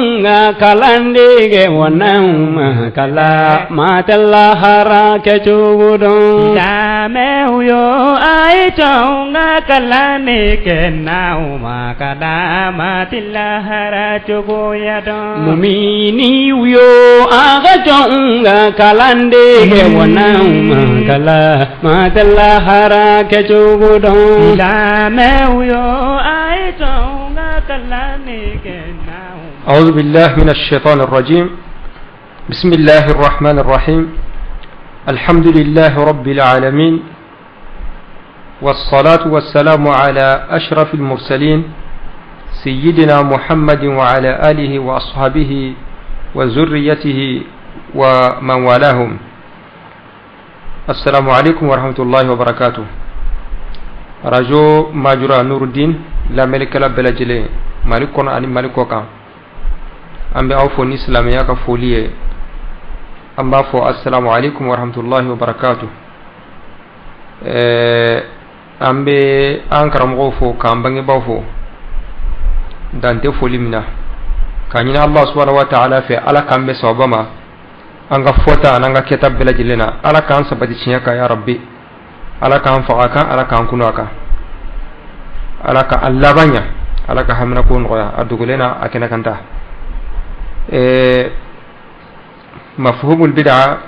jonga kalandige wonam kala matalla harake chubudon dame huyo ay jonga kalandige nauma kada matilla harake chubuyadon mumini huyo aga jonga kalandige wonam kala matalla harake chubudon dame huyo ay jonga kalandige أعوذ بالله من الشيطان الرجيم بسم الله الرحمن الرحيم الحمد لله رب العالمين والصلاة والسلام على أشرف المرسلين سيدنا محمد وعلى آله وأصحابه وذريته ومن والاهم السلام عليكم ورحمة الله وبركاته رجو ماجرى نور الدين لا ملك لا بلجلي مالكنا أن مالكوكا ambe aw fo ni islamiya ka foliye amba fo assalamu alaikum wa rahmatullahi wa barakatuh ambe an karamo fo kambange baw fo dante foli mina kanyina allah subhanahu wa ta'ala fe ala kambe sobama anga fota nanga kitab bela jilena ala kan sabati chinyaka ya rabbi ala kan faaka ala kan kunaka ala ka allabanya ala ka hamna kun qoya adugulena akena kanta مفهوم البدعة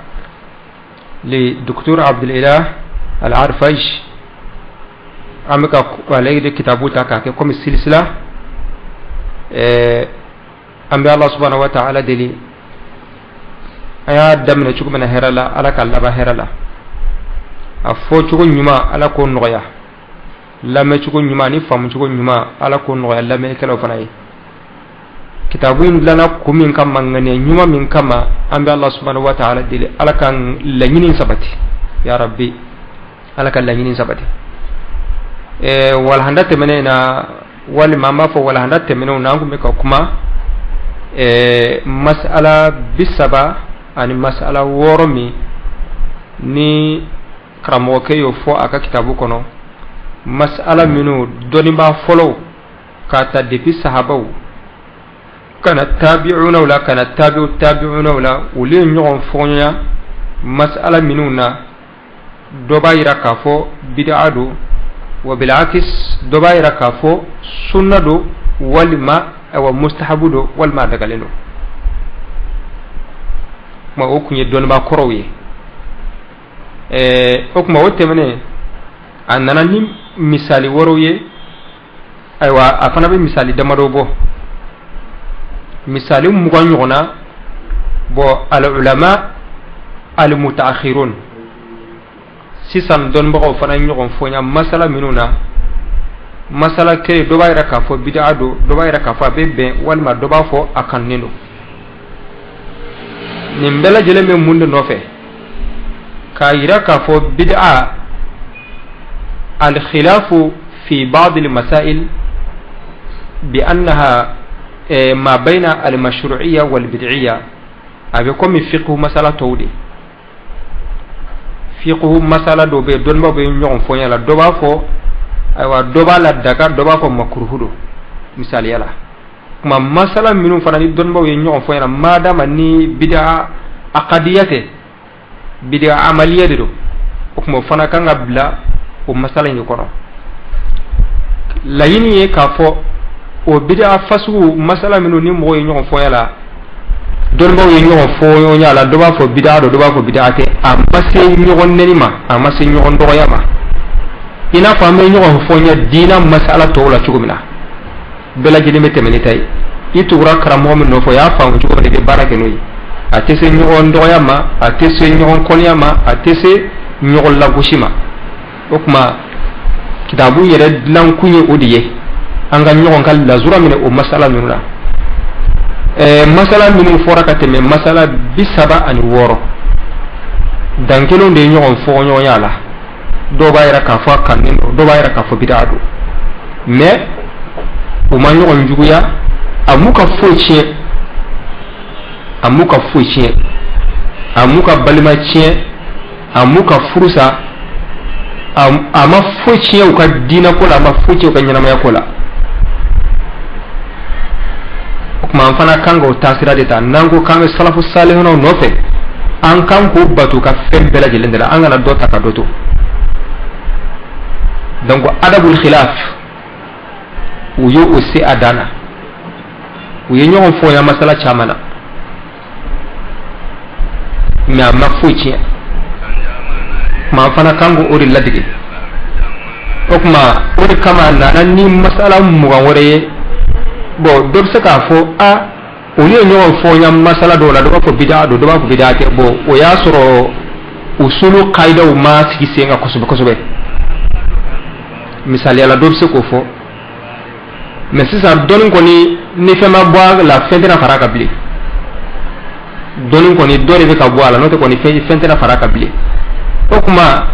لدكتور عبد الإله العرفج عمك عليه كتابه تاكا كم السلسلة أمي الله سبحانه وتعالى دلي أيا دمنا شو من هرلا على كلا هرلا أفو شو نيما على كون نغيا لما شو نيما نفهم شو نيما على كون نغيا لما يكلو فناي kitabun lana kumin kama ngane nyuma min kama ambe Allah subhanahu wa ta'ala dile alakan lanyinin sabati ya rabbi alakan lanyinin sabati wal handate menena wal mama fo wal handate menena nangu meka kuma mas'ala bisaba ani mas'ala woromi ni kramoke yo fo aka kitabu kono mas'ala minu doni ba follow kata depuis sahabaw كان التابعون ولا كان التابعون ولا ولين يوم فونيا مسألة منونا دبايرا كافو بدعادو وبالعكس دبايرا كافو سنة والما أو مستحبو والما دقالينو ما أكون يدون ما كروي أكما وتمني أننا مثالي وروي أيوا أفنا بمثالي دمروبو مثال مغنيونا بو العلماء المتأخرون سيسان دون بغو فنان يغن فونيا مسألة منونا مسألة كي دوبا يركا فو بدعا دوبا يركا فو بيبين والما دوبا فو أكن نينو نمبلا جلمي موند نوفي كا يركا فو بدعا الخلاف في بعض المسائل بأنها ما بين المشروعية والبدعية أبيكم فقه مسألة تودي فقه مسألة دوبي دون ما بينيون فويا لا دوبا فو أيوا دوبا لا دكار دوبا فو مكروه دو مثال يلا ما مسألة منو فناني دون ما بينيون فويا ما دام أني بدعة عقدية بدعة عملية دو وكم فنا كان قبل ومسألة يكونوا لا يني كافو o bid'a fasu masala minu ni mo ñoo fo yala don bo ñoo fo yala do ba fo bid'a do ba fo bid'a te am passé ñoo nenima am passé ñoo ndo yama ina fa me ñoo fo nya dina masala to la cugumina bela jidi mete meni tay itu ra karamo min no fo ya fa ko de barake noyi a tese ñoo ndo yama a tese ñoo kon yama a tese ñoo la gushima okuma kitabu yere lan kunye odiye anga ñogon kal la zura mine o masala minuna masala minu fora kateme masala bisaba ani woro dankelo de ñogon fo ñoyala do bayra ka fa kanino do bayra ka fa bidado mais o ma ñogon juguya amuka foitie amuka balima tie amuka furusa ama foitie o ka dina ko la ma foitie o ka nyana ma ko la kuma fana kango tasira de ta nango kango salafu salihuna no fe an kan ko batu ka fem bela jelendela an gana dota ka doto donc adabul khilaf uyo usi adana uyo nyon fo ya masala chamana ma mafuci ma fana kango ori ladige okuma ori kama na ni masala mu ga wore bo do se ka fo a uyo nyon fo ya masala do la do ko bid'a do ba ko bid'a ke bo o ya soro usulu qaida o ma sigi senga kosobe misali ala do se ko fo mais si ça donne ko ni fema boire la fin de la faraka bli donne ko ni dore be ka boire no te ko ni fin de la faraka bli okuma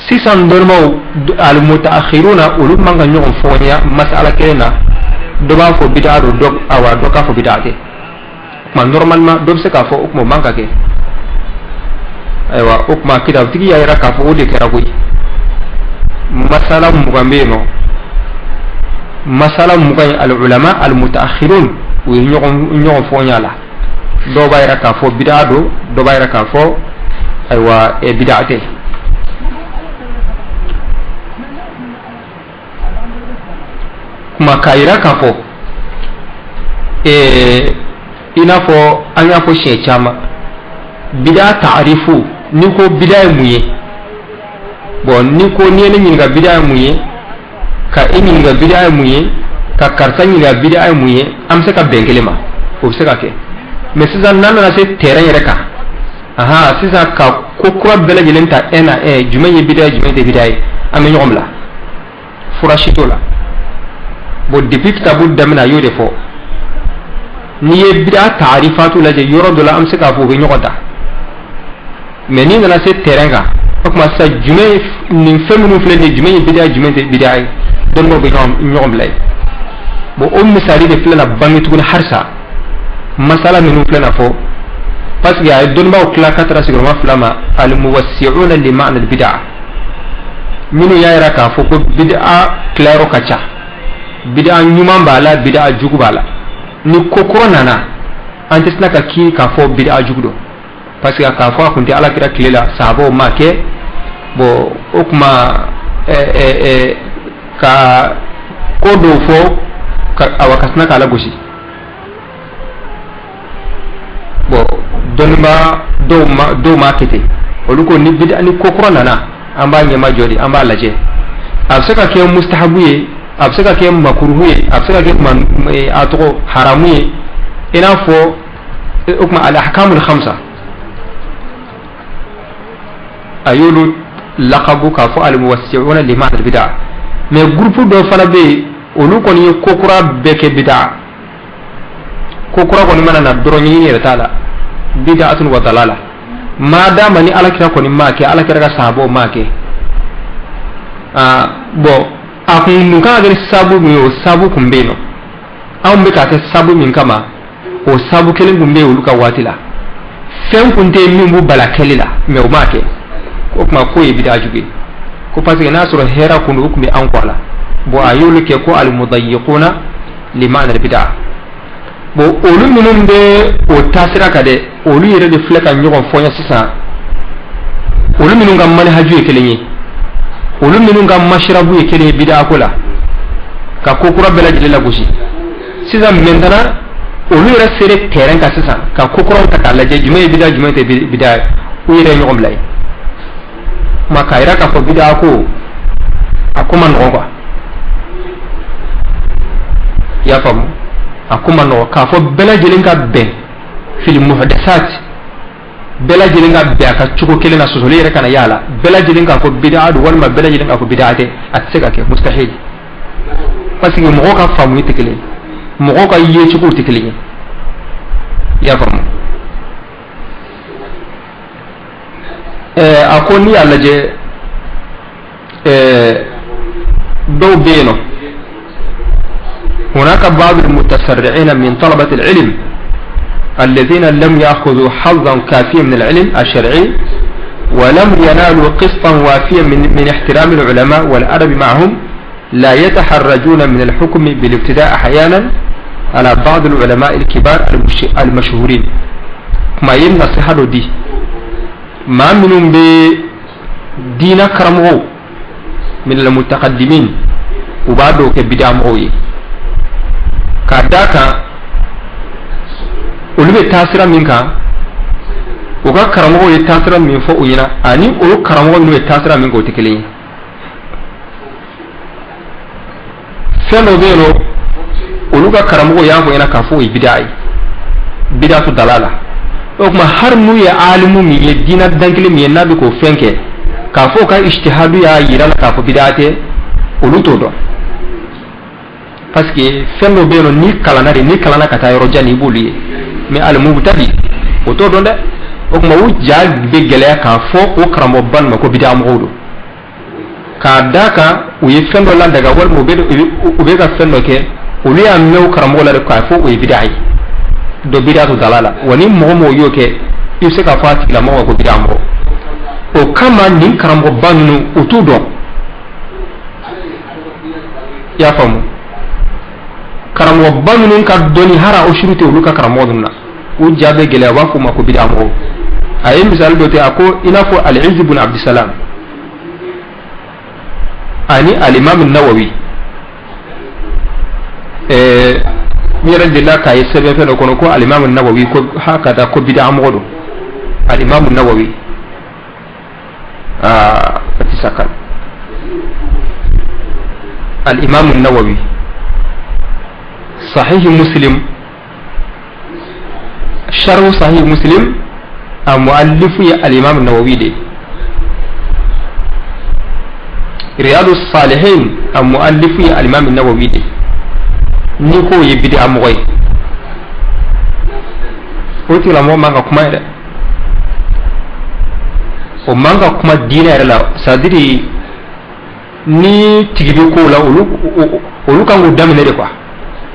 si ça dormo al mutaakhiruna ulum manga nyon fonya masala kena do ba fo bid'a do dog awa do ka fo bid'a ke ma normalement do se ka fo okuma manga ke aywa okuma kida tigi ya ira ka fo de kera koy masala mugambe no masala mugay al ulama al mutaakhirun wi ñogon foña la do bayra ka fo bid'a do bayra ka fo aywa e bid'ate kuma kayira ka fo ina fo anya fo she chama bid'a ta'rifu ni ko bid'a muye bon ni ko ni ni ga bid'a muye ka ini ga bid'a muye ka karta ni ga bid'a muye am se ka bengelema o se ka ke mais sisan nan na se terrain yere ka aha sisan ka ko ko bela jelenta ena jumaye bid'a jumaye de bid'a am ñom la furashito la bo depuis tabul damna yode fo ni ye bid'a ta'rifatu la je yoro do la am se ka fo be ñoda mais ni na se terrain ga kuma sa jumaye ni femunu fle ni jumaye bid'a jumaye de bid'a don mo be ñom lay bo misali de flana bangi tukuna harsa masala minu flana fo parce que ay don ba kla katra sigurma flama al muwassi'una li ma'na al bid'a minu yaira ka fo ko bid'a claro kacha bid'a nyuma bala bid'a jugu bala ni kokoro nana antisna ka ki ka fo bid'a jugudo parce que ka fo kunti ala kira klela sabo make bo okuma ka kodo fo ka awakasna kala goshi bo donma do ma kete oluko ni bid'a ni kokoro nana amba nyama jodi amba laje absaka ke mustahabuye absaka ke makruhuye absaka ke man atoko haramuye ina fo ukma al ahkamul khamsa ayulu laqabu ka fo al muwassi'una li ma'na al bid'a mais groupe do fana be olu ko ni kokura beke bid'a kokura ko ni mana na doroni ni retala bid'atun wa dalala madama ni alakira ko ni make alakira ga sabo make bo akun mun ka ga sabu mu sabu kumbe no an be ka ta sabu min kama o sabu kelen kumbe olu ka watila fen kunte min bu bala kelila me o make ko kuma ko e bid'a juge ko parce que nasru hera kunu hukmi an kwala bo ayulu ke ko al mudayyiquna liman al bid'a bo olu minun be o tasira kade olu yere de fleka nyogon fonya sisa olu minun ga manhaju ekelenyi olu minun ga mashrabu ekele bid'a kola ka kokura bela jela gushi sisa mentana olu yere sere terrain ka sisa ka kokura ta kala je jume bid'a jume te bid'a u yere nyogom lay makaira ka fo bid'a ko akuma ngwa ya famu akuma no ka fo bela jelinga be fil muhdathat bela jelinga be aka chuko kelena sosole yere kana yala bela jelinga ko bid'a du wal ma bela jelinga ko bid'ate atsega ke mustahil parce que mo ka famu tikele mo ka yiye chuko tikele ya famu akoni alla je do beno هناك بعض المتسرعين من طلبة العلم الذين لم يأخذوا حظا كافيا من العلم الشرعي ولم ينالوا قسطا وافيا من احترام العلماء والأدب معهم لا يتحرجون من الحكم بالابتداء أحيانا على بعض العلماء الكبار المشهورين ما ينصح دي ما منهم بدين كرمه من المتقدمين وبعده كبدع موي كذاك ولو تاثير منك وكا كرمه يتاثير من فوق هنا اني ولو كرمه من يتاثير منك وتكلين فلو بينو ولو كا كرمه يانفو هنا كفو بدعي بدعة دلالة وكما هرمو يا عالمو مي دين دنكلي مي نابي كو فنكه كفو كا اجتهاد يا يرالا كفو بدعته ولو تودو parce que fɛn dɔ bɛ yen nɔ ni kalanna de ni kalanna ka taa yɔrɔ jan i b'olu ye mais alimubutadi o t'o dɔn dɛ o tuma o ja bɛ gɛlɛya k'a fɔ o karamɔgɔba ninnu ma ko bid'a mɔgɔw don k'a d'a kan u ye fɛn dɔ ladaga walima u bɛ ka fɛn dɔ kɛ olu y'a mɛn o karamɔgɔ la de k'a fɔ o ye bid'a ye dɔ bid'a to dala la wa ni mɔgɔ mɔgɔ y'o kɛ i bɛ se k'a fɔ a tigilamɔgɔ ma ko bid'a mɔgɔ o kama nin karamɔgɔba ninnu u t'u dɔn i y'a faamu karamɔgɔba minnu ka dɔnni hara o shurute olu ka karamɔgɔ ninnu na u ja bɛ gɛlɛya u b'a fɔ o ma ko bid'a mɔgɔw a ye misali dɔ te a ko i n'a fɔ al-Izz ibn Abdussalam ani al-Imam an-Nawawi n yɛrɛ delila k'a ye sɛbɛn fɛn dɔ kɔnɔ ko al-Imam an-Nawawi ko hakada ko bid'a mɔgɔ don al-Imam an-Nawawi a ti sakal al-Imam an-Nawawi صحيح مسلم شرح صحيح مسلم المؤلف الإمام النووي دي رياض الصالحين المؤلف الإمام النووي دي نيكو يبدي أمغي قلت لما ما كما يرى وما كما دين يرى سادري ni tigibi ko la olu kan go damine de quoi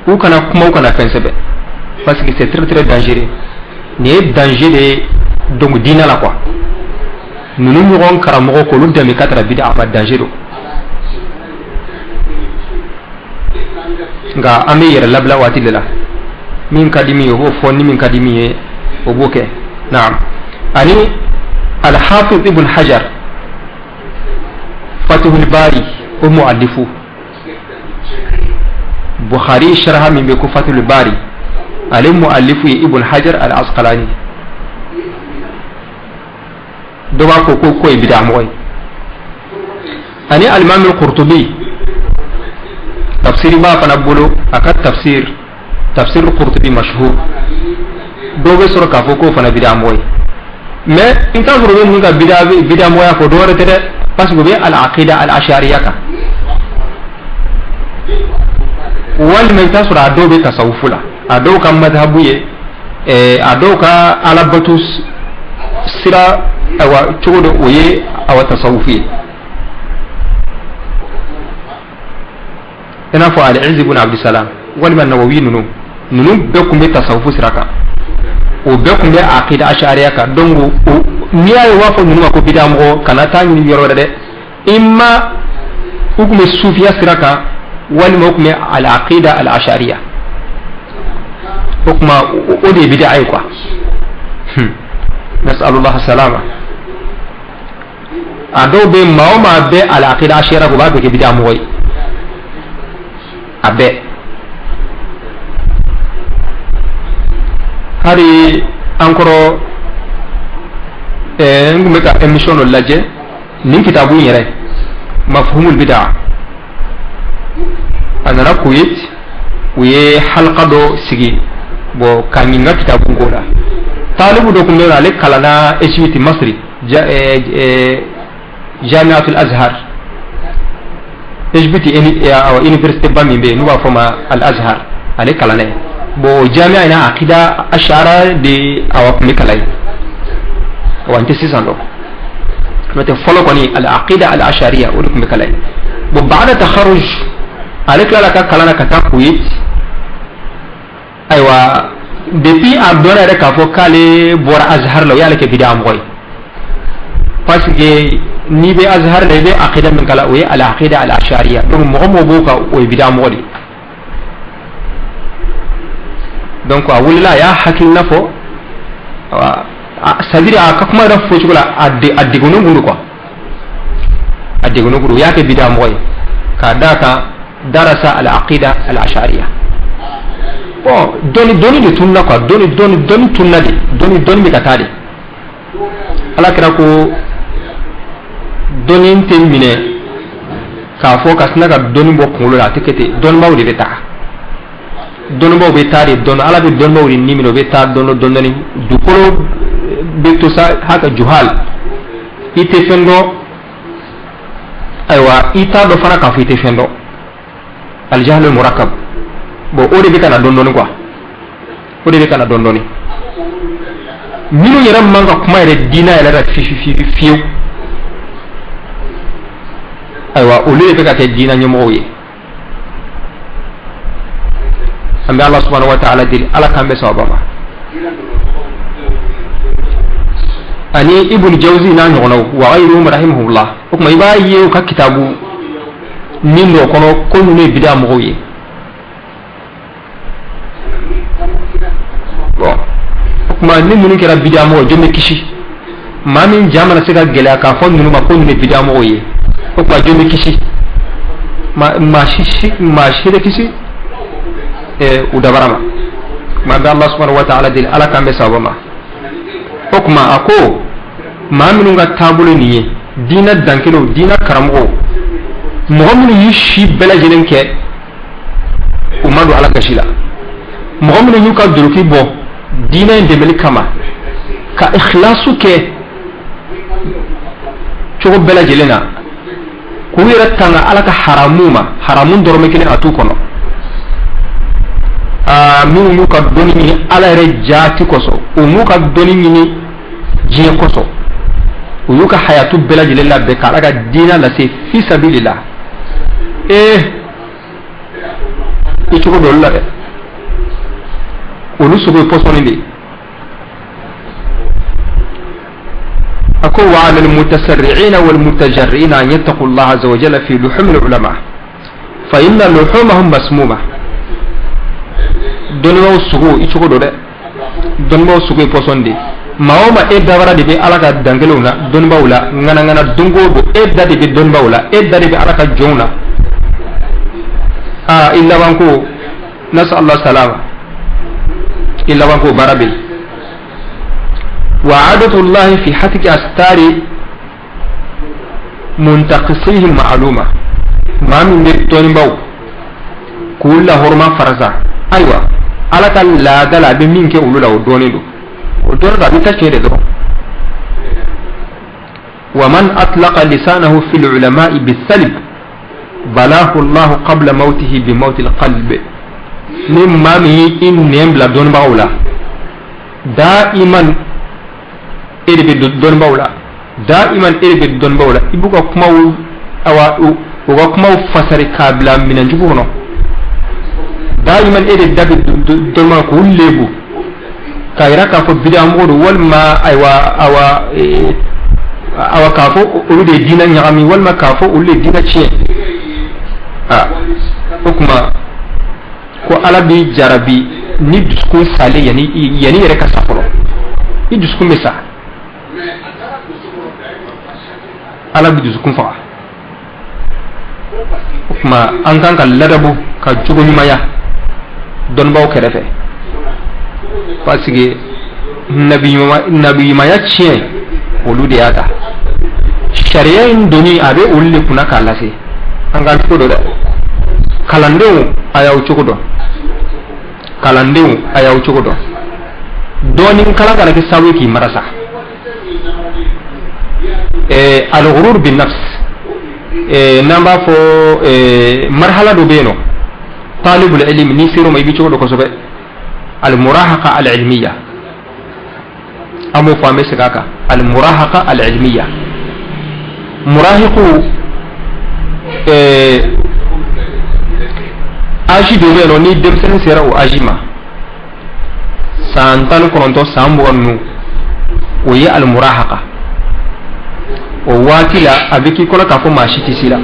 ou kana kuma ou kana fɛn sɛbɛ parce que c'est très très dangereux ni ye danger de donc dina la quoi nunu ɲɔgɔn karamɔgɔ k'olu dɛmɛ ka tara bida ma danger do nka an bɛ yɛrɛ labila waati de la min ka di min ye o b'o fɔ ni min ka di min ye o b'o kɛ naam ani al-Hafiz ibn Hajar Fathul Bari o mu'allifu Bukhari sharha min be ko Fathul Bari ale muallifu Ibn Hajar al-Asqalani do ba ko bid'a moy ani al-Imam al-Qurtubi tafsir ba fana bolo aka tafsir al-Qurtubi mashhur do be sura ka ko fana bid'a moy mais in ka zuru mun ga bid'a moy ko do rete parce que be al-aqida al-ash'ariyya ka walima i t'a sɔrɔ a dɔw bɛ tasawufu la a dɔw ka madhabu ye a dɔw ka alabatu sira awa cogo dɔ o ye awa tasawufu ye i n'a fɔ al-Izz ibn Abdussalam walima Nawawi ninnu bɛɛ tun bɛ tasawufu sira kan o bɛɛ tun bɛ aqida ash'ariya kan donc n'i y'a ye u b'a fɔ ninnu ma ko bid'a mɔgɔ kana taa ɲini yɔrɔ wɛrɛ dɛ imma u tun bɛ sufiya sira kan walima o tun bɛ al-aqida al-ash'ariya o tuma o de ye bid'a ye quoi nasalullah salama a dɔw bɛ maa o maa bɛ al-aqida ash'ariya ko b'a bɛɛ kɛ bid'a mɔgɔ ye a bɛɛ hari an kɔrɔ n tun bɛ ka émission dɔ lajɛ nin kitabu in yɛrɛ mafhumul bid'a a nana Kuwait u ye halqa dɔ sigi bon ka ɲininka kitabu ko la talibu dɔ tun bɛ yen ale kalanna Egypte Masri Jamiatul Azhar Egypte université ba min bɛ yen n'u b'a fɔ ma Al Azhar ale kalanna yen bon jami'a in na aqida ash'ara de awa tun bɛ kalan yen wa n tɛ sisan dɔn n'o tɛ fɔlɔ kɔni al aqida al ash'ariya o de tun bɛ kalan yen bon ba'da takharuj ale tilala ka kalan na ka taa Kuwait ayiwa depuis a dɔnna yɛrɛ k'a fɔ k'ale bɔra Azhar la o y'ale kɛ bid'a mɔgɔ ye parce que n'i bɛ Azhar la i bɛ aqida min kalan o ye al aqida al ash'ariya donc mɔgɔ mɔgɔ b'o kan o ye bid'a mɔgɔ de donc a wulila ya hakil nafo sadiri aka kuma da fo chugula adde gono gundu quoi adde gono gundu yake bida moy ka daka darasa al aqida al ash'ariyya bon doni de tunna quoi doni tunna de doni be katali ala kira ko doni temine ka fo kasna ga doni bo kulo la tikete don bawo de beta don bawo beta de don ala be don bawo ni mino beta don ni du ko be to sa haka juhal ite fendo aywa ita do fana ka fi ite fendo al jahl al murakkab bo o de be kana don quoi o de be kana don minu yaram manga kuma ere dina ela da fiu aywa o le be ka te dina nyomo ye ambe Allah subhanahu wa ta'ala dil ala kambe sababa ani ibn jawzi na nyono wa ghayruhum rahimahullah kuma ibaye ka kitabu nindo kono ko ne bida mo ye bon kuma ni munu kera bida mo jome kishi mamin jamana sega gela ka fon nunu ma ko ne bida mo ye kuma jome kishi ma shi kishi udabarama ma da Allah subhanahu wa ta'ala dil ala kambe sabama hukuma ako ma minu ga tabulo niye dina dankelo dina karamo mo minu yishi bela jelen ke umadu ala kashila mo minu yuka duruki bo dina ndemeli kama ka ikhlasu ke chogo bela jelena ko yira tanga ala ka haramun dorme kene atu kono min yuka doni ni ala re jati koso o muka doni ni jiye koso o yuka hayatu bela jilella be kala ga dina la se fi sabilillah ituko do la de o lu sugo posoni de ako wa al mutasarri'in wal mutajarri'in an yattaqu Allah azza wa jalla fi luhum al ulama fa inna luhumahum masmuma donno sugo ituko do de donno sugo posonde maoma e dawara de be alaka dangelona don bawla ngana dungo do e dade be don bawla e dade be alaka jona illa banko nas Allah salama illa banko barabi wa adatu Allah fi hatki astari muntaqisihim ma'luma ma min de don baw kullu hurma farza aywa alaka la dala be minke ulula o donido o donda bi takede do wa man atlaqa lisanahu fil ulama'i bisalb balahu Allah qabla mautihi bi mautil qalb mimma mi in nembla don bawla daiman irbe don bawla daiman irbe don bawla ibuka kuma awa o kuma fasari kabla minan jubuno daiman ede dabi dolma ko lebu kayra ka fo bidam odo walma awa ka fo o de dina nyami walma ka fo o le dina ci hukuma ko alabi jarabi ni dusku sale yani reka saforo ni dusku mesa alabi dusku fa hukuma an kan ka ladabu ka jugo nyumaya don baw kerefe parce que nabi ma ya chien olu de ata sharia indoni abe ulle kuna kala se angal ko do kalandeu ayaw chukudo doni kala kala ke sawi ki marasa al ghurur bin nafs namba fo marhala do beno طالب العلم نيسيرو ما يبيشو دو كسبه المراهقه العلميه امو فامي سكاكا المراهقه العلميه مراهقو اجي دوبينو ني دمسن سيرو اجيما سانتان كونتو سامبونو وهي المراهقه وواتلا ابيكي كولا كافو ماشي تيسيلا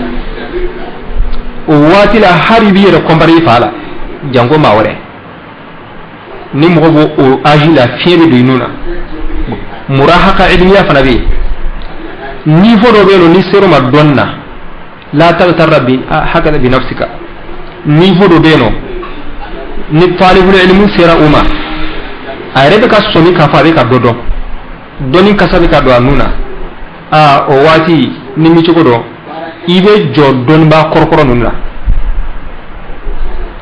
o wati la haribi re kombari fala jango mawre ni mo bo o ajila fiere do inuna murahaka ilmiya fana be ni fodo be no ni sero ma donna la taghtar bi hakada bi nafsika ni fodo be no ni talibul ilmi sera uma ayre ka soni ka fa be ka dodo doni kasabe ka do anuna o wati ni mi chogodo ibe jodon ba korkoro nunna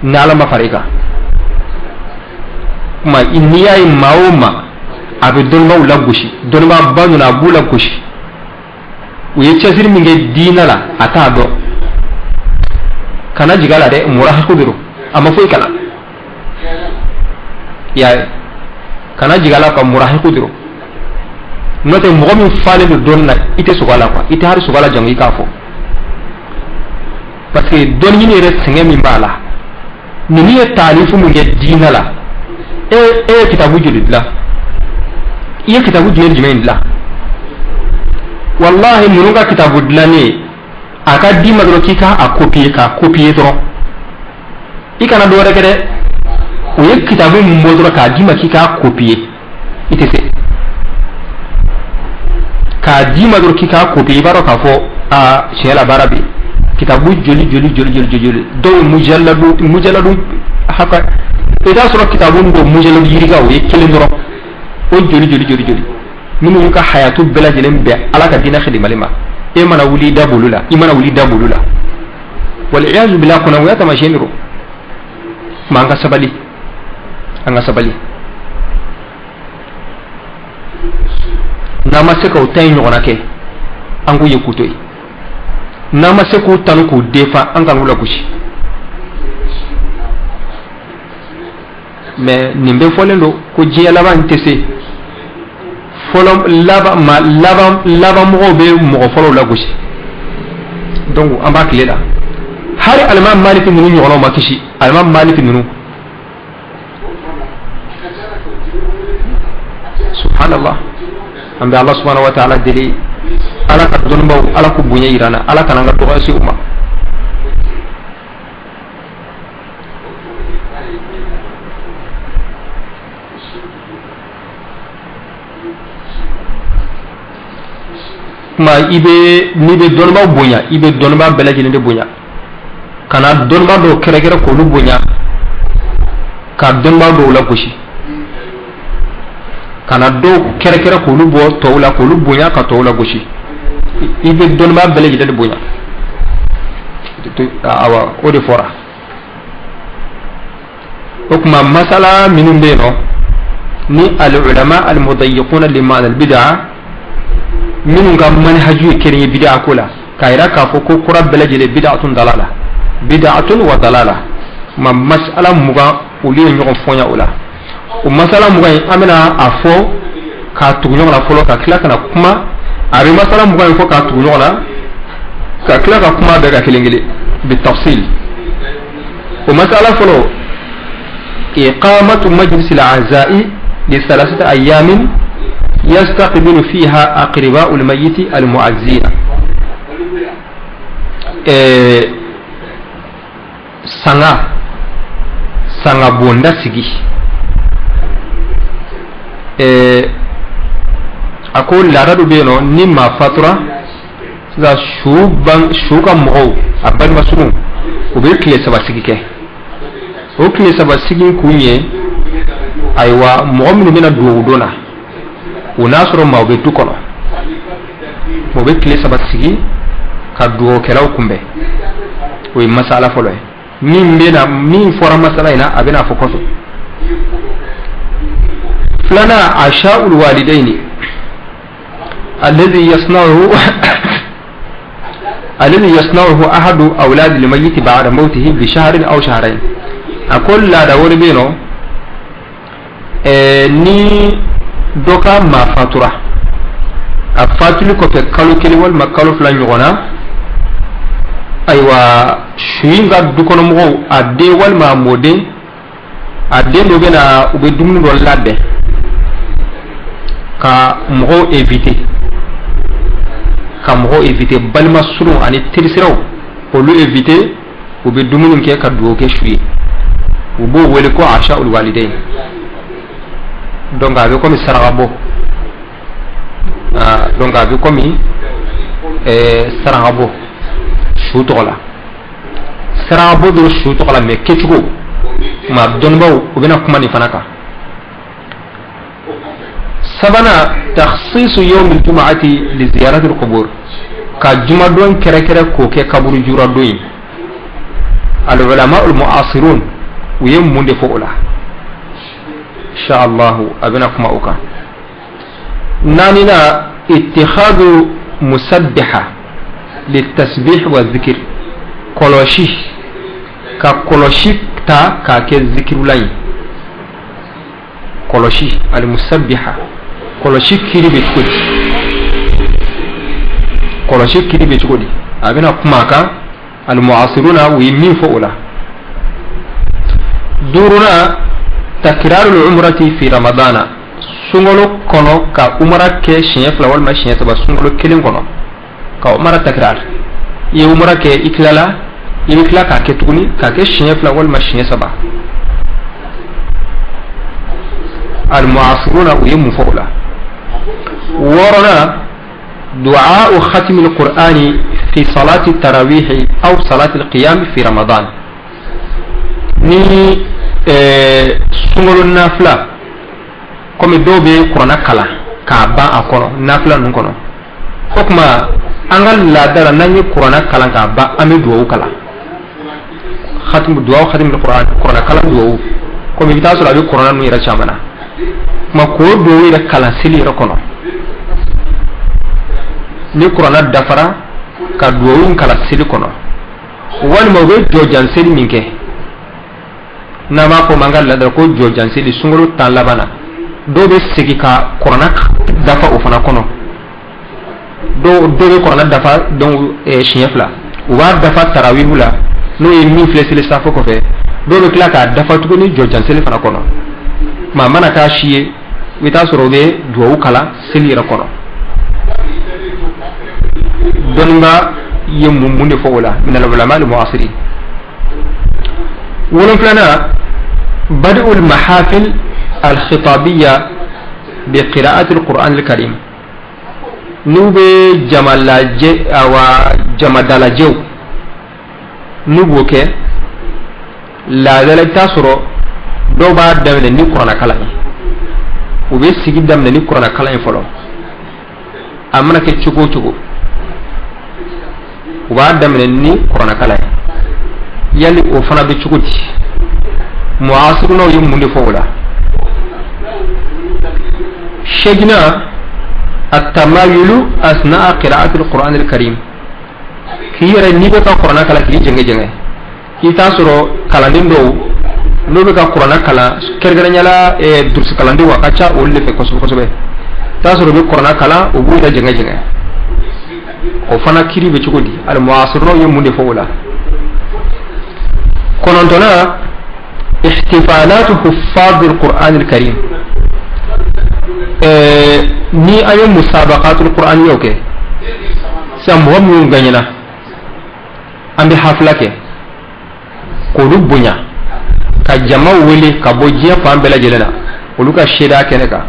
nala ma farika kuma inniya mauma abe don ba wula gushi don ba banu na bula gushi uye chesir minge dinala ata do kana jigala de muraha kudiro amma foi kala ya kana jigala ka muraha kudiro note mo min fale do donna ite sugala kwa ite har sugala jangi kafo parce que don yini re senge mi bala ni ni talifu minge dinala kitabu julidla iya kitabu julidla wallahi mununga kitabu dlani aka di madro kika a copier tro ikana do rekere o yek kitabu modro ka di makika copier itese ka di madro kika copier baro ka fo a shela barabi kitabu joli do mujalladu haka ida sura kitabun do mujallad yiriga o yekele ndoro o joli minu ka hayatu bela jelen be ala ka dina khidi malima e mana wuli da bulula wal iyaz billah kuna wa ta mashiniro manga sabali anga sabali nama se ko tay nyona ke angu yekutoy nama se ko tanu ko defa anga wula gushi mais nimbe folendo ko jiya laban tese folom laba mo be mo folo la gushi donc amba klela hari alman malik minu nyono makishi alman malik minu subhanallah ambe allah subhanahu wa ta'ala dili ala ka donba ala ko bunya irana ala kana nga to asi umma ma ibe ni be donba bunya ibe donba belaji ne bunya kana donba do kere ko lu bunya ka donba do la kushi kana do kere ko lu bo to la ko lu bunya ka to la kushi ibe donba belaji ne bunya awa o de fora hukma masala minum be no ni al ulama al mudayyiquna liman al bid'ah minun ga manhaju kere bid'a kula kaira ka ko kura belajele bid'atun wa dalala ma mas'ala muga uli nyon fonya ula o mas'ala muga amena afo ka tugunyo la folo ka kila kana kuma ari mas'ala muga fo ka tugunyo la ka kila ka kuma daga kilingile bi tafsil o mas'ala folo iqamatu majlis al-a'za'i li 3 ayamin يستقبل فيها أقرباء الميت المعزين sanga bonda sigi ako laradu beno ni ma fatura za shuka mo abad masunu ube kile saba sigi ke o kile saba sigi kunye aywa mo min mena duwudona unasoro ma obe dukono mo be kile saba sigi ka duwo kelaw kumbe o masala folo min bena min fora masala ina abena fokoso flana asha'ul walidaini alladhi yasna'uhu ahadu awlad al-mayyit ba'da mawtihi bi shahrin aw shahrayn akol la da wori beno ni doka ma fatura a fatuli ko fe kalu kili wal makalu flan yogona aywa shuinga dukono mo ade wal ma mode ade do bena ube dumnu do ladde ka mo éviter balma suru ani tirsiraw ko lu éviter ube dumnu ke ka do ke shui ubo wele ko ashaul walidain donc a be komi saragabo donc a be komi saragabo shutola saragabo do shutola me kechugo ma donbaw o bena kuma ni fanaka sabana takhsis yawm al-jum'ati li ziyarat al-qubur ka juma don kere kere ko ke kaburu jura doyi al ulama al mu'asirun wiyem munde fo ula insha Allah abena kuma uka nanina ittikhadu musabbiha litasbih wa dhikr koloshi ka koloshi ta ka ke zikrulay koloshi al musabbiha koloshi kiribe kudi koloshi kiribe kudi abena kuma ka al mu'asiruna wiyem fo ula duruna تكرار العمرة في رمضان سنغلو كونو كا عمرة كي شنيف لول ما شنيف تبا سنغلو كيلين كونو كا عمرة تكرار يي عمرة كي إكلالا يكلا كا كي تغني كا كي شنيف لول ما شنيف تبا المعاصرون ويم فولا ورنا دعاء ختم القرآن في صلاة التراويح أو صلاة القيام في رمضان ني sungolo nafla comme do be korona kala ka ba akono nafla nun kono hokma angal la dara nani korona kala ka ba ame do kala khatim du'a khatim alquran korona kala do comme bita sura be korona nu ira chamana ma ko do ira kala sili ira kono ni korona dafara ka do kala sili kono wal mo be do jan sili minke nama ko mangal la ko jojan sili sunguru tan labana do be sigi ka korona dafa o fana kono do be korona dafa donc chiefla wa dafa tarawihula no e mi flesili safo ko fe do be kla ka dafa tugoni jojan sili fana kono ma mana ka shiye wita sorobe do kala sili ra kono donga yemu munde fo wala min al ulama al mu'asirin ولفلنا بدء المحافل الخطابية بقراءة القرآن الكريم نوبي جمال أو جمال جو نوبوك لا ذلك تاسرو دو بعد دمنا نقرأ كلامي وبس سجد دمنا نقرأ كلامي فلو أمنا كتشوكو تشوكو وبعد دمنا نقرأ كلامي yali o fana be cuguti muasiruna yum munde fowla shegna at-tamayulu asna'a qira'ati al-Qur'an al-Karim kiyere ni be ka Qur'an kala ki jenge jenge ita soro kala ndindo no be ka Qur'an kala kergara nyala e durs kala ndi wakacha o le fe ko so be ta soro be Qur'an kala o bu da jenge jenge o fana kiri be cugudi al muasiruna yum munde fowla كونتنا احتفالات حفاظ القرآن الكريم ني أيام مسابقات القرآن يوكي سامهم يونغانينا أم بحفلك كروب بنيا كجمع ولي كبوجيا فان بلا جلنا ولوكا شيدا كنكا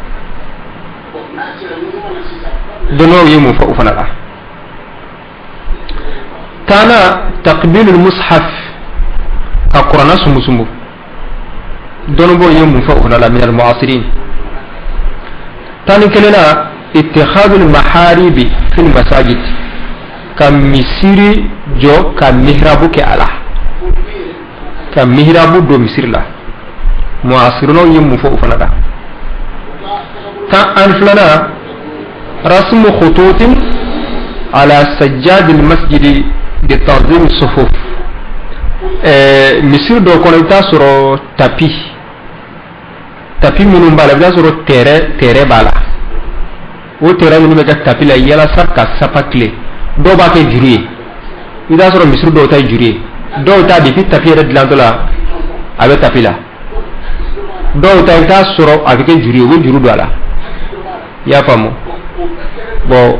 دونو يمو فوفنا كان تقبيل المصحف القرآن سمو دونبو يوم فوقنا من المعاصرين تاني كلنا اتخاذ المحارب في المساجد كمسيري جو كمهرابو كألا كمهرابو دو مسير لا معاصرون يوم فوقنا كأنفلنا رسم خطوط على سجاد المسجد لتنظيم الصفوف misir do kono ita soro tapi minum bala ita soro tere bala o tere minum ga tapi la yala saka sapakle do ba ke juri ita soro misir do ta juri do ta di tapi red landola abe tapi la do ta ita soro avec juri o juru do ala ya famo bo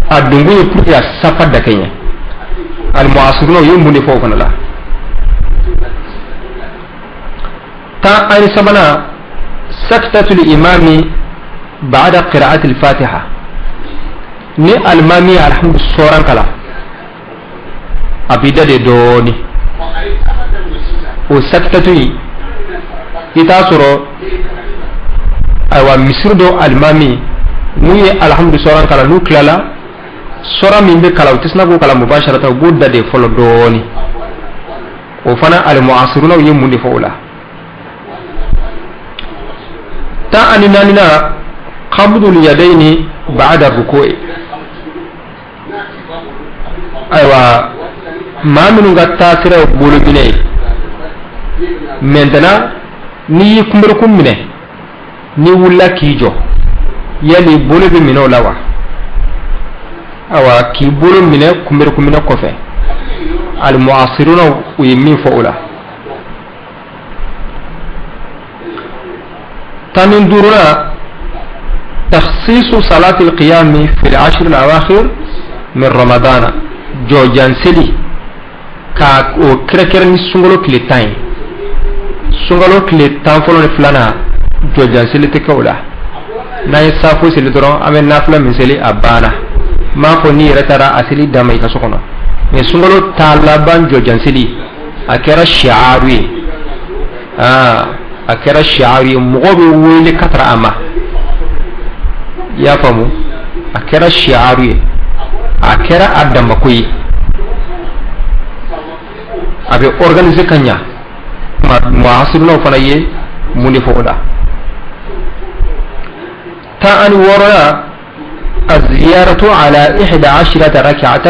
adungu pour ya sapa da kenya al muasiruna yum munde fofana la ta ay sabana سكتة الإمام بعد قراءة الفاتحة ni almami alhamdu soran kala abida de doni o saktatu ita soro aywa misirdo almami muye alhamdu soran kala nu klala sora min be kala utisna ko kala mubasharata budda de folo doni o fana al muasiruna yimundi fawla ta aninanina qabdul yadaini ba'da ruku'i aywa ma minu gatta sira bulu bine maintenant ni kumber kumine ni wulla kijo yali bulu bi mino lawa awa ki bulu mine kumber kumine kofe al muasiruna uyimi fa'ula tamin duruna تخصيص صلاة القيام في العشر الأواخر من رمضان جو جانسلي كا كركرني سونغلو كليتاين سونغلو كليتان فلون فلانا جو جانسلي تكولا نا يسافو سيلي درون امن نافلا من سيلي ابانا ما فوني رترا اسلي دامي كسوكونو مي سونغلو طالبان جو جانسلي اكرا شعاري اكرا شعاري مغوبي ويلي كتر اما ya famu a kera shi'aru a kera adama kuyi abe organize kanya ma hasiruna fana ye muni foda ta an waraya الزيارة على 11 ركعة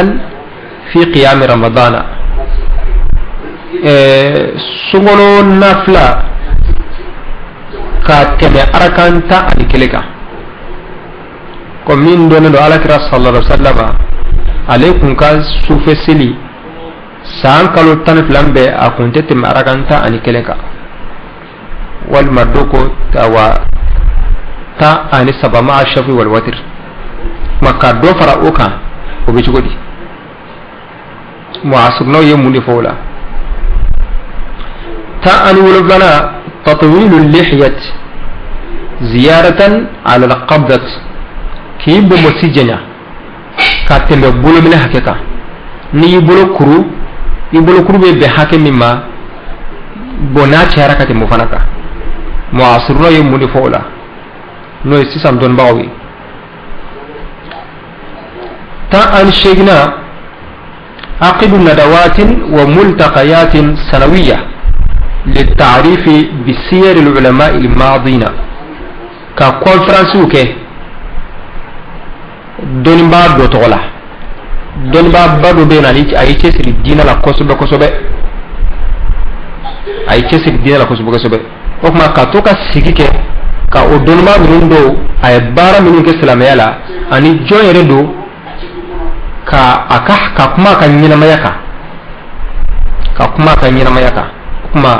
في قيام رمضان سمولو نافلا كاتكمي أركانتا أنكليكا komin dono do alakira sallallahu alaihi wasallam alaykum ka sufe sili san kalo tan flambe akunte te marakanta ani kelenka wal madoko tawa ta ani sabama ashafi wal watir makka do fara oka o be jogodi muasirno yemuni fola ta ani wulana tatwilul lihyat ziyaratan ala alqabdat kibo mosijenya ka tembe bolo mine hakeka ni bolo kuru be hake mimma bona chara ka temo fanaka muasirno yemuni fola no sisam don bawi ta an shegna عقد ندوات وملتقيات سنوية للتعريف بسير العلماء الماضين ككونفرنسوكي دونبا دوتولا دونبا بدو بينا اي تشسر الدين لا كوسوبه اي تشسر الدين لا كوسوبه وكما كاتوكا سيكيكي ka o donma minun do ay bara minun ke islamiyala ani joyere do ka akah ka kuma kan nyina mayaka kuma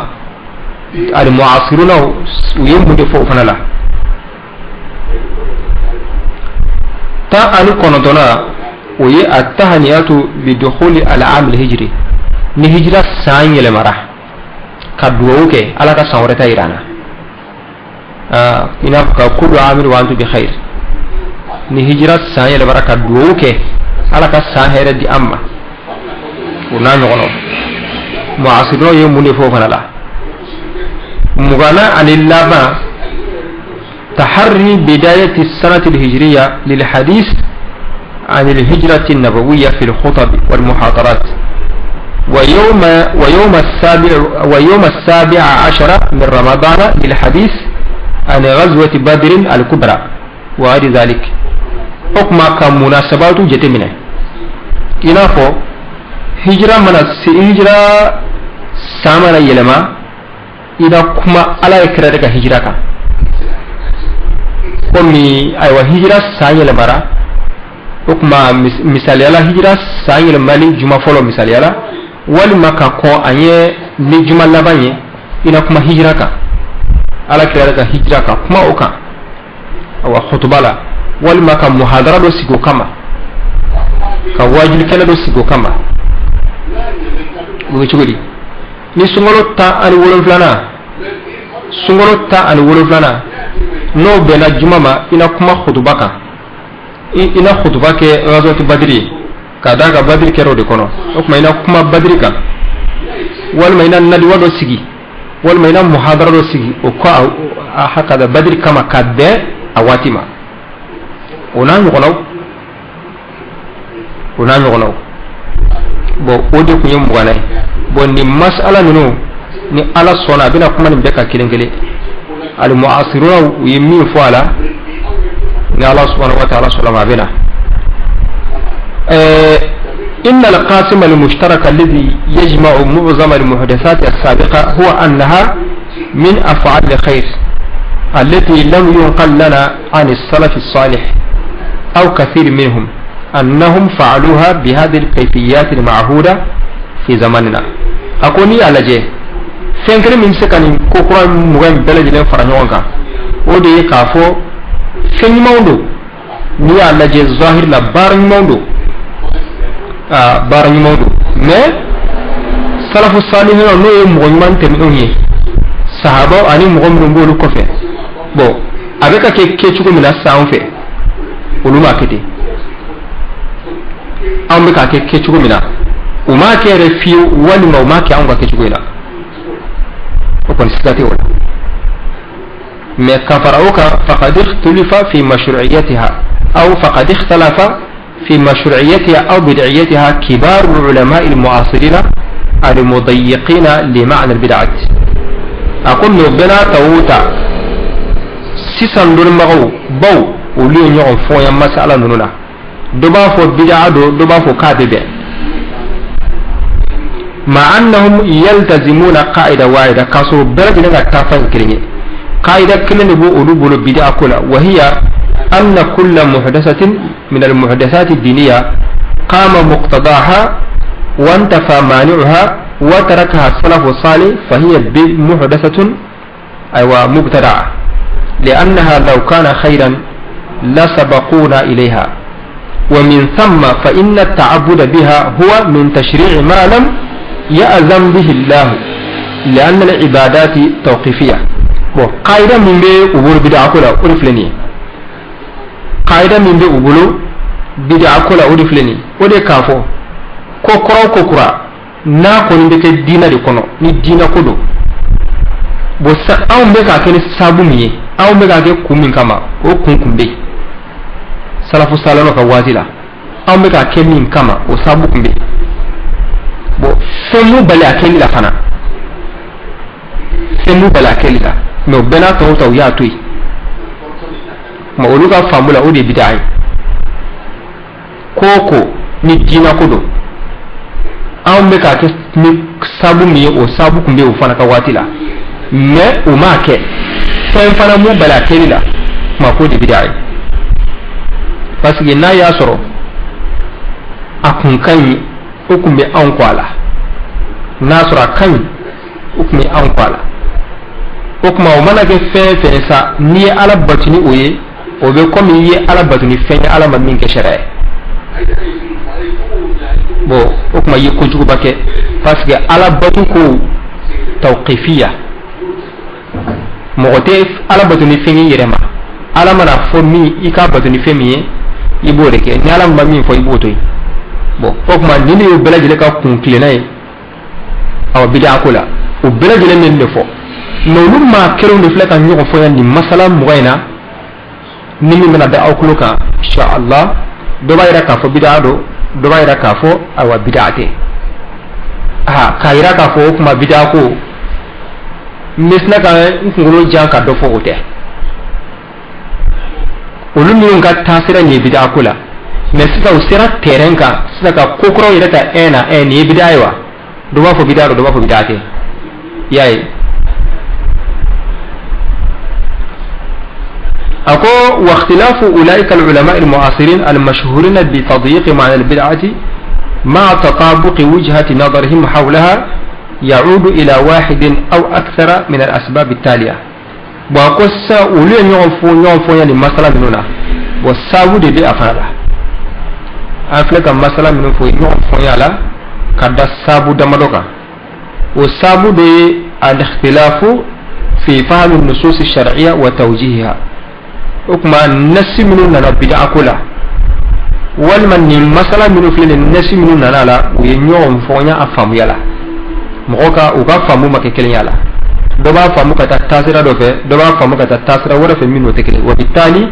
al mu'asiruna yembu de fo fanala ta ani kono dona oye at-tahniyatu bi dukhuli al-am al-hijri ni hijra sanyele mara ka duwoke ala ka sawreta irana ina ka kullu amir wa antu bi khair ni hijra sanyele mara ka duwoke ala ka sahere di amma una nyono mu'asiro yemuni fo fanala mugana anillaba تحري بداية السنة الهجرية للحديث عن الهجرة النبوية في الخطب والمحاضرات ويوم السابع عشر من رمضان للحديث عن غزوة بدر الكبرى وغير ذلك حكم كمناسبات جتمنة إنافو هجرة من هجرة سامنا يلما إذا كما على إكرارك هجرة komi aywa hijra sanyele mara ukma misali ala hijra sanyele mali juma folo misali ala wali maka ko anye ni juma labanye ina kuma hijra ka ala kira ka hijra ka kuma uka awa khutbala wali maka muhadara do sigo kama ka wajil kala do sigo kama bu chugudi ni sungolo ta ani wolon flana no bena jumama ina kuma khutbaka ina khutba ke ghazwat badri kadaga badri kero de kono okuma ina kuma badri kan wal mayna nadwa do sigi wal mayna muhadara do sigi o ko hakada badri kama kadde awatima ona ngonaw bo ode ku yum wanay bo ni mas'ala nunu ni ala sona bina kuma ni beka kilengele al mu'asiruna yimi fala ni Allah subhanahu wa ta'ala salama bina إن القاسم المشترك الذي يجمع معظم المحدثات السابقة هو أنها من أفعال الخير التي لم ينقل لنا عن السلف الصالح أو كثير منهم أنهم فعلوها بهذه الكيفيات المعهودة في زماننا. أقول لي على جه فينكر من سكان كوكرا مغان بلد لين فرنيوانكا ودي كافو فين موندو ني على جه ظاهر لا بارن موندو بارن موندو mais salafu salihina no e mo man tem onye sahaba ani mo ngom mbolu ko fe bon avec ke chuko mina sa on fe uluma kete ambe ka ke chuko mina uma ke refiu wali ma uma ke anga ke chuko ina o kon sitati wala mais kafarauka faqad ikhtalafa fi mashru'iyatiha aw faqad ikhtalafa في مشروعيتها أو بدعيتها كبار العلماء المعاصرين المضيقين لمعنى البدعة. أقول ربنا توتا سيسان دون مغو بو ولي نيون فويا مسألة نونا دبا فو بدعة دبا فو كاذبة مع أنهم يلتزمون قاعدة واحدة كاسو بلد لنا تافن كلمة قاعدة كلمة بو أولو بدعة كلها وهي أن كل محدثة من المحدثات الدينية قام مقتضاها وانتفى مانعها وتركها السلف الصالح فهي محدثة أيوة مبتدعة لأنها لو كان خيرا لسبقونا إليها ومن ثم فإن التعبد بها هو من تشريع ما لم يأذن به الله لأن العبادات توقيفية وقاعدة من بي أبور بدعة كلها أولفلني قاعدة من بي أبولو بدعة كلها أولفلني ودي كافو kokura na koni be ke dina de kono ni dina kodo bo sa aw be ka ke sabu miye aw be ka ke kumin kama o kunkumbe salafu salano ka wazila aw be ka ke min kama o sabu kumbe bo semu bale akeli la fana semu bale akeli la no bena to ya toy ma oluga famula o de bidai koko ni dina kodo aw be ka ke ni sabu mi o sabu kumbe o fana ka watila mais o ma ke fen fana mu bala kelila ma ko de bidai parce que na ya soro akun kan o kumbe an kwala na soro kan o kumbe an kwala o kuma o mana ke fen sa ni ala batini oye o be komi yi ala batini fen ala ma min ke shari'a bo o kuma yi kojugu bake parce que ala batu ko tawqifiya mogote ala batu ni fengi yerema ala mana fo mi ika batu ni femi ibo de ke ni ala ma mi fo ibo to bo o kuma ni ni bela jele ka kun klenay aw bid'a ko la o bela jele men le fo no lu ma kero de fleka nyoko fo yan ni masala moyna ni mi mena da awkulo ka insha Allah do bayra ka fo bid'a do bayra ka fo awa bid'ate ha kayira ka fo kuma bid'a ko misna ka ngolo janka do fo ote ulum ni nga tasira ni bid'a ko la mais sita usira terrain ka sita ka kokoro ira ta ena ni bid'a wa do ba fo bid'a do ba fo bid'ate yayi أكو واختلاف أولئك العلماء المعاصرين المشهورين بتضييق معنى البدعة مع تطابق وجهة نظرهم حولها يعود إلى واحد أو أكثر من الأسباب التالية وقصة أولي ينفون يعني مثلا مننا والساود دي أفعلا أفلك مثلا من ينفون يالا كدا السابو دمدوكا والسابو دي الاختلاف في فهم النصوص الشرعية وتوجيهها ukma nasi minu nana bid'a kula wal man ni masala minu fil nasi minu nana la wi ñoom foña afamu yala moka u ka famu make kelen yala do ba famu ka ta tasira do fe do ba famu ka ta tasira wala fe minu te kelen wa bitali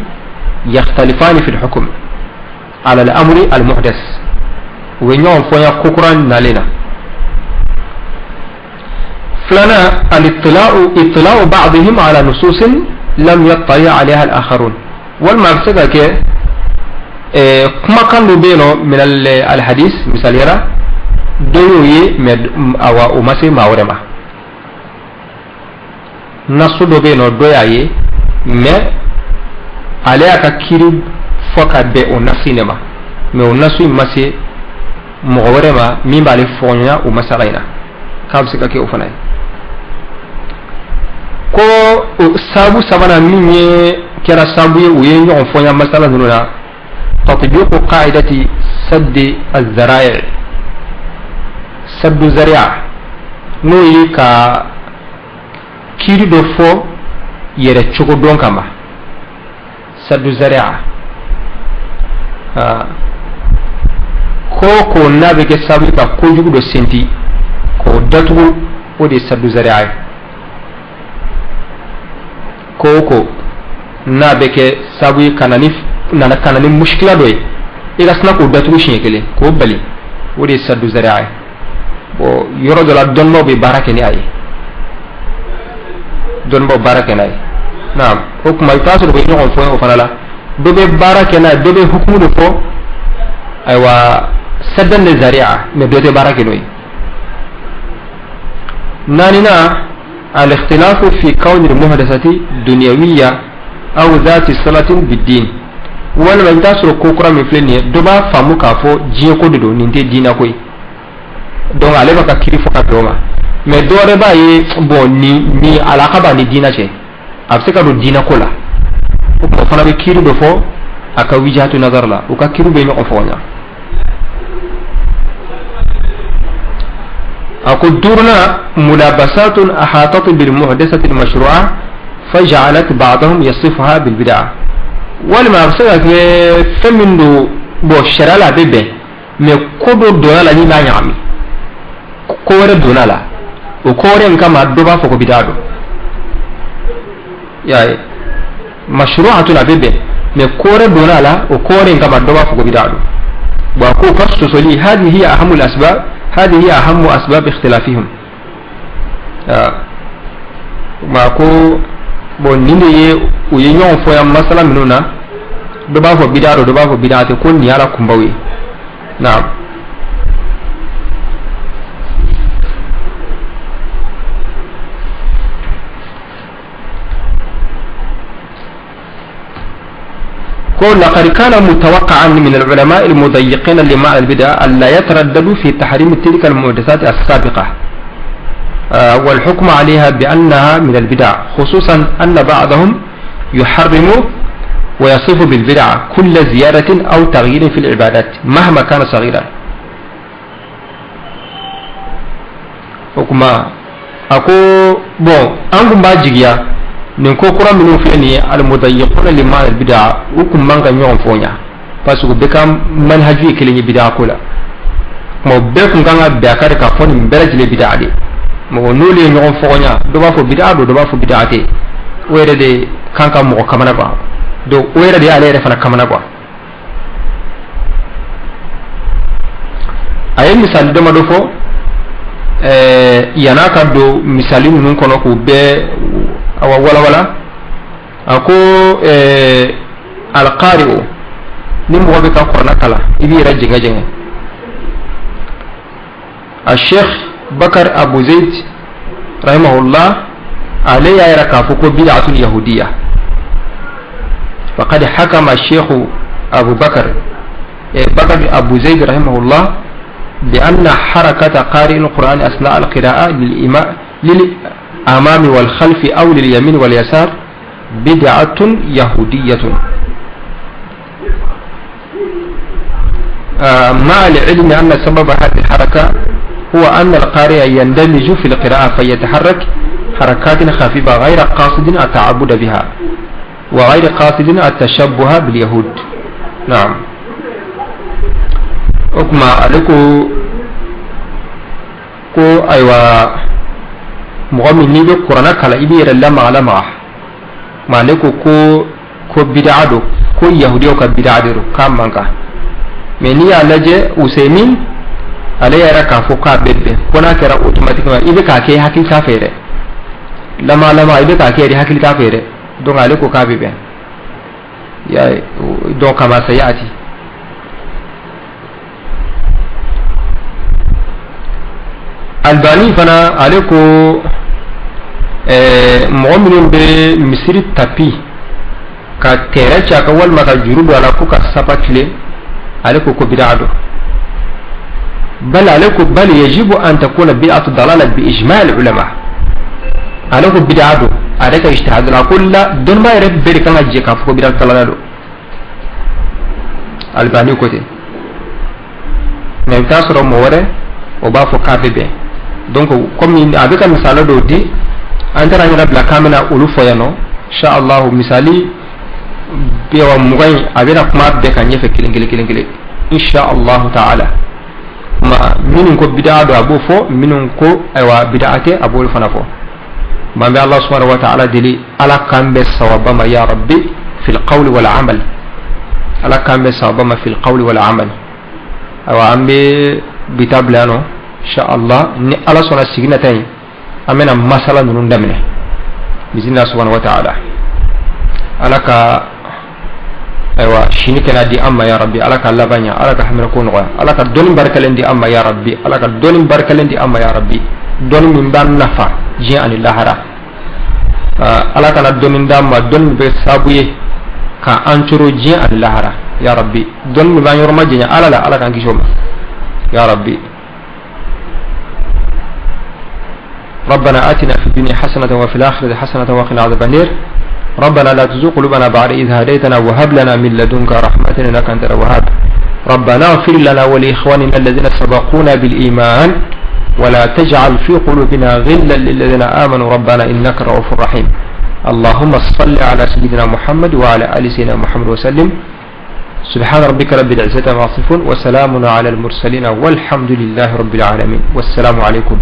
yakhtalifani fi al-hukm ala al-amri al-muhdath wi ñoom foña kukuran nalena فلنا الاطلاع بعضهم على نصوص لم يطلع عليها الآخرون والمقصد كي كما كان بينه من الحديث مثال يرى دوي أو أمسي ما ورما نصو دو بينه دوي ما عليها كيرو فقط بي ونسينما ما ونسو مسي مغورما مين بالي فونيا ومسالينا كابسكا كي أفناي ko sabu sabana min ye kera sabu ye uye ɲɔgɔn fɔnya masala ninnu na tatbiqu qa'idati saddi az-zara'i saddu zari'a n'o ye ka kiri dɔ fɔ yɛrɛ cogo dɔn kama saddu zari'a ko n'a bɛ kɛ sabu ka kojugu dɔ senti k'o datugu o de ye saddu zari'a ye koko na beke sabu kanani nana kanani mushkila do e gasna ko datu shi kele ko bali wodi saddu zari'a bo yoro do la donno be barake ni ay donno barake nay naam hukuma taso be ñoo fo o fanala do be barake na do be hukumu do fo aywa saddan zari'a me do te barake noy nanina الاختلاف في كون المحدثة دنيوية أو ذات صلة بالدين ولا من تاسر كوكرا من فلني دوما فامو كافو جيكو دو نينتي دينا كوي دون على بكا كيري فكا دوما مي دوري باي بو ني علاقة با ني دينا شي أفسكا دو دينا كولا وفنا بي كيري دو فو أكا وجهة نظر لا وكا كيرو بي مقفونا أقول دورنا ملابسات أحاطت بالمحدثة المشروعة فجعلت بعضهم يصفها بالبدعة ولما أرسلت فمن دو بوشرا لا بيبي مي كودو دونا لا ني ما يامي كور دونا لا وكور كما دوبا فوق بدعة يعني مشروعة لا بيبي مي كور دونا لا وكور كما دوبا فوق بدعة وأقول قصص لي هذه هي أهم الأسباب هذه هي أهم أسباب اختلافهم ما كو bon ninde ye u ye ɲɔgɔn fɔ yan masala minnu na dɔ b'a fɔ bid'a dɔ b'a fɔ bid'a tɛ ko nin y'ala kunbaw ye naam لقد كان متوقعا من العلماء المضيقين لمعنى البدع ألا يترددوا في تحريم تلك المحدثات السابقة والحكم عليها بأنها من البدع خصوصا أن بعضهم يحرم ويصف بالبدع كل زيادة أو تغيير في العبادات مهما كان صغيرا حكما أكو بون أنكم باجيا nin ko kura minnu filɛ nin ye almudayiquna lima albid'a u kun man ka ɲɔgɔn fɔ ɲa parce que bɛɛ ka manhaju ye kelen ye bid'a ko la kuma bɛɛ kun kan ka bɛn a kari ka fɔ nin bɛɛ lajɛlen bid'a de mɔgɔ n'olu ye ɲɔgɔn fɔ ɲa dɔ b'a fɔ bid'a don dɔ b'a fɔ bid'a tɛ o yɛrɛ de kan ka mɔgɔ kamana quoi donc o yɛrɛ de y'ale yɛrɛ fana kamana quoi a ye misali damadɔ fɔ yan'a ka don misali ninnu kɔnɔ k'u bɛɛ awa wala wala ako alqari'u ni mɔgɔ bɛ ka kuranɛ kalan i b'i yɛrɛ jɛngɛ jɛngɛ الشيخ بكر أبو زيد رحمه الله عليه يرى كافوكو بدعة يهودية فقد حكم الشيخ أبو بكر أبو زيد رحمه الله بأن حركة قارئ القرآن أثناء القراءة للأمام والخلف أو لليمين واليسار بدعة يهودية مع العلم أن سبب هذه الحركة هو أن القارئ يندمج في القراءة فيتحرك حركات خفيفة غير قاصد التعبد بها وغير قاصد التشبه باليهود. نعم. أكما عليكو كو أيوا مغمي نيبي قرآن كلا إبير اللهم على ما عليكو كو بدعادو كو يهوديو كبدعادو كام مانكا مني على جي وسيمين على يرى كافو كاببه كنا كرا أوتوماتيكما إذا كاكي حكي كافيرة لما إذا كاكي حكي كافيرة دون عليكو كاببه يا دون كما سيأتي. albani fana ale ko mɔgɔ minnu bɛ misiri tapi ka tɛrɛ ci a ka walima ka juru don a la ko ka saba tile ale ko bid'a don bal ale ko bal yajibu an takuna bid'atu dalala bi ijma' al ulama ale ko bid'a don ale ka ijtihad la ko la don ma yɛrɛ bɛɛ de kan ka jɛ k'a fɔ ko bid'a dalala don albani ko ten mais i bɛ taa sɔrɔ mɔgɔ wɛrɛ o b'a fɔ k'a bɛ bɛn. donc comme avec un misala do di antara ngara bla kamena ulu foyano insha Allah misali biwa mugay abena kuma be kan yefe kilin insha Allah taala ma minun ko bid'a do abu fo minun ko aywa bid'ate abu fana fo ma be Allah subhanahu wa ta'ala dili ala kambe sawabama ya rabbi fil qawli wal amal ala kambe sawabama fil qawli wal amal aywa ambe bitablano inshallah ni ala sona sigina tay amena masala nunu ndamne bizina subhanahu wa ta'ala alaka aywa shini kana di amma ya rabbi alaka labanya alaka hamira ko no alaka doni barkalen di amma ya rabbi alaka doni barkalen di amma ya rabbi doni min ban nafa ji an lahara alaka na doni ndamma doni be sabuye ka anturo ji an lahara ya rabbi doni mi ban yorma jinya alala alaka ngisoma ya rabbi. ربنا آتنا في الدنيا حسنة وفي الآخرة حسنة وقنا عذاب النار ربنا لا تزغ قلوبنا بعد إذ هديتنا وهب لنا من لدنك رحمة إنك أنت الوهاب ربنا اغفر لنا ولإخواننا الذين سبقونا بالإيمان ولا تجعل في قلوبنا غلا للذين آمنوا ربنا إنك رؤوف رحيم اللهم صل على سيدنا محمد وعلى آل سيدنا محمد وسلم سبحان ربك رب العزة عما يصفون وسلام على المرسلين والحمد لله رب العالمين والسلام عليكم.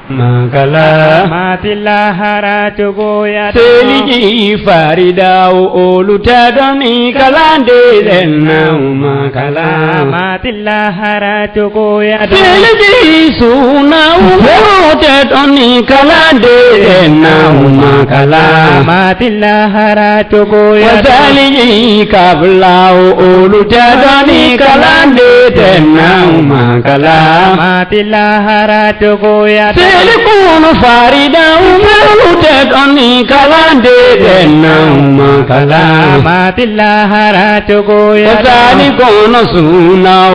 Makala matilla haratu goya seliji farida olu tadoni kalande denna makala matilla haratu goya seliji suna olu tadoni kalande denna makala matilla haratu goya seliji kabla olu tadoni kalande denna makala matilla haratu goya Telikunu farida umelutet oni kalande denna makala matilla haratu goya Wasani kono suna